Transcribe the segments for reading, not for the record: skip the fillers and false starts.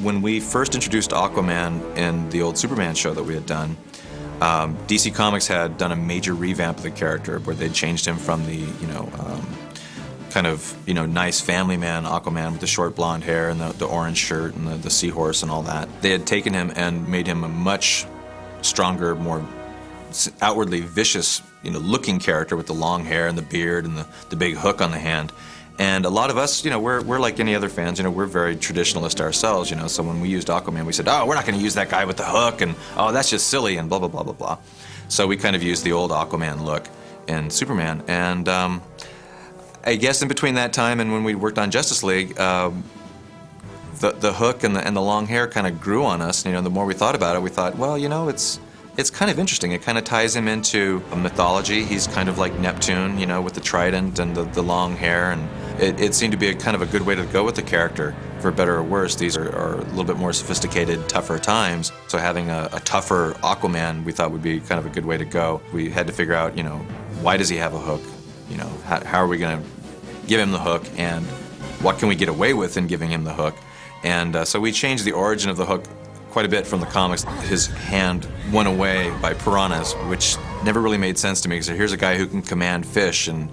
When we first introduced Aquaman in the old Superman show that we had done, DC Comics had done a major revamp of the character where they'd changed him from the, kind of, nice family man Aquaman with the short blonde hair and the orange shirt and the seahorse and all that. They had taken him and made him a much stronger, more outwardly vicious, looking character with the long hair and the beard and the big hook on the hand. And a lot of us, we're like any other fans, we're very traditionalist ourselves, so when we used Aquaman, we said, oh, we're not going to use that guy with the hook, and oh, that's just silly, and blah, blah, blah, blah, blah. So we kind of used the old Aquaman look in Superman. And I guess in between that time and when we worked on Justice League, the hook and the long hair kind of grew on us. The more we thought about it, we thought, well, it's kind of interesting. It kind of ties him into mythology. He's kind of like Neptune, with the trident and the long hair, and it seemed to be kind of a good way to go with the character, for better or worse. These are a little bit more sophisticated, tougher times, so having a tougher Aquaman we thought would be kind of a good way to go. We had to figure out, why does he have a hook? How are we going to give him the hook, and what can we get away with in giving him the hook? And so we changed the origin of the hook quite a bit from the comics. His hand went away by piranhas, which never really made sense to me, because here's a guy who can command fish, and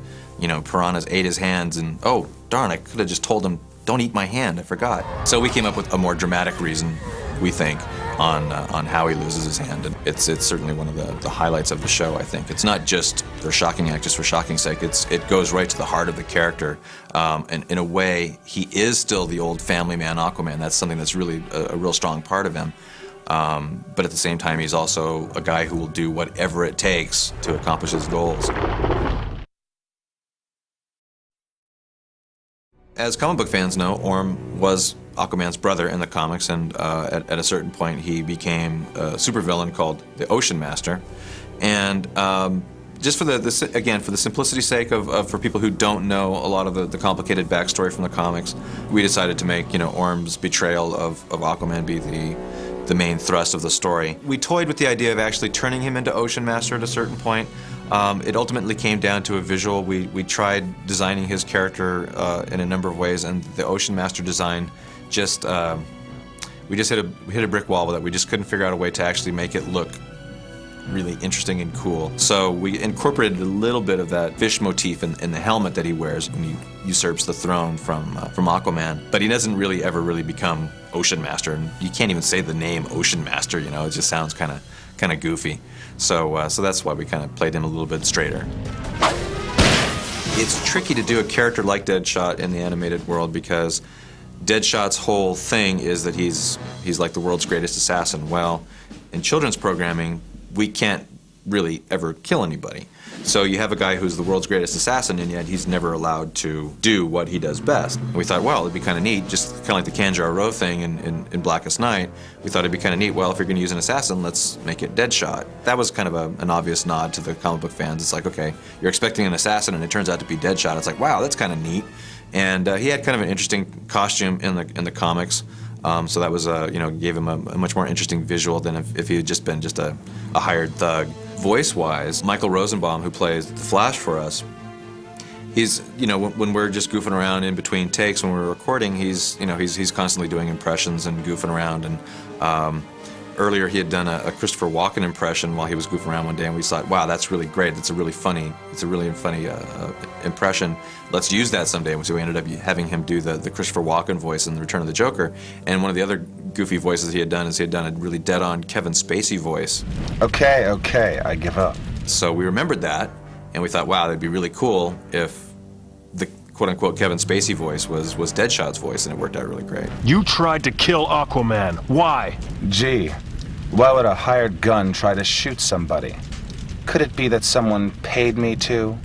piranhas ate his hands, and oh darn, I could have just told him, don't eat my hand, I forgot. So we came up with a more dramatic reason, we think, on how he loses his hand, and it's certainly one of the highlights of the show, I think. It's not just for shocking act, just for shocking sake. It goes right to the heart of the character, and in a way, he is still the old family man Aquaman. That's something that's really a real strong part of him. But at the same time, he's also a guy who will do whatever it takes to accomplish his goals. As comic book fans know, Orm was Aquaman's brother in the comics, and at a certain point he became a supervillain called the Ocean Master. And just for the simplicity's sake for people who don't know a lot of the complicated backstory from the comics, we decided to make Orm's betrayal of Aquaman be the main thrust of the story. We toyed with the idea of actually turning him into Ocean Master at a certain point. It ultimately came down to a visual. We tried designing his character in a number of ways, and the Ocean Master design just we just hit a brick wall with it. We just couldn't figure out a way to actually make it look really interesting and cool. So we incorporated a little bit of that fish motif in the helmet that he wears when he usurps the throne from Aquaman. But he doesn't ever really become Ocean Master, and you can't even say the name Ocean Master. It just sounds kind of goofy. So that's why we kind of played him a little bit straighter. It's tricky to do a character like Deadshot in the animated world, because Deadshot's whole thing is that he's like the world's greatest assassin. Well, in children's programming, we can't really ever kill anybody. So you have a guy who's the world's greatest assassin, and yet he's never allowed to do what he does best. And we thought, well, it'd be kind of neat, just kind of like the Kanjar-O thing in Blackest Night. We thought it'd be kind of neat, well, if you're going to use an assassin, let's make it Deadshot. That was kind of an obvious nod to the comic book fans. It's like, okay, you're expecting an assassin, and it turns out to be Deadshot. It's like, wow, that's kind of neat. And he had kind of an interesting costume in the comics. So that was, gave him a much more interesting visual than if he had just been just a hired thug. Voice-wise, Michael Rosenbaum, who plays the Flash for us, he's, when we're just goofing around in between takes when we're recording, he's constantly doing impressions and goofing around. And earlier he had done a Christopher Walken impression while he was goofing around one day, and we thought, wow, that's really great. It's a really funny impression. Let's use that someday. So we ended up having him do the Christopher Walken voice in The Return of the Joker. And one of the other goofy voices he had done is he had done a really dead-on Kevin Spacey voice. Okay, I give up. So we remembered that, and we thought, wow, that'd be really cool if the quote-unquote Kevin Spacey voice was Deadshot's voice, and it worked out really great. You tried to kill Aquaman. Why? Gee, why would a hired gun try to shoot somebody? Could it be that someone paid me to?